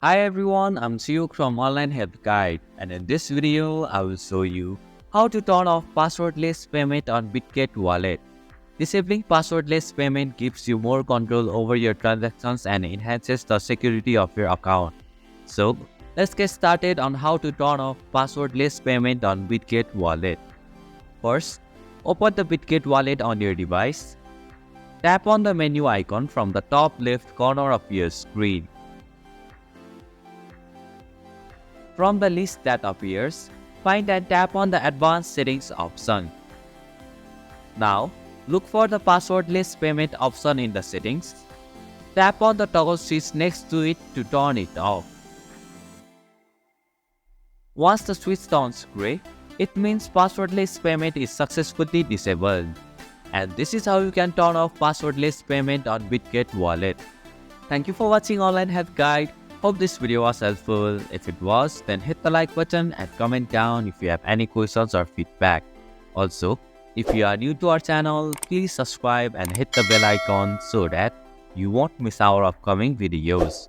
Hi everyone, I'm Siyuk from Online Help Guide, and in this video, I will show you how to turn off passwordless payment on Bitget Wallet. Disabling passwordless payment gives you more control over your transactions and enhances the security of your account. So, let's get started on how to turn off passwordless payment on Bitget Wallet. First, open the Bitget Wallet on your device. Tap on the menu icon from the top left corner of your screen. From the list that appears, find and tap on the Advanced Settings option. Now, look for the Passwordless Payment option in the settings. Tap on the toggle switch next to it to turn it off. Once the switch turns gray, it means passwordless payment is successfully disabled. And this is how you can turn off passwordless payment on Bitget Wallet. Thank you for watching Online Help Guide. Hope this video was helpful. If it was, then hit the like button and comment down if you have any questions or feedback. Also, if you are new to our channel, please subscribe and hit the bell icon so that you won't miss our upcoming videos.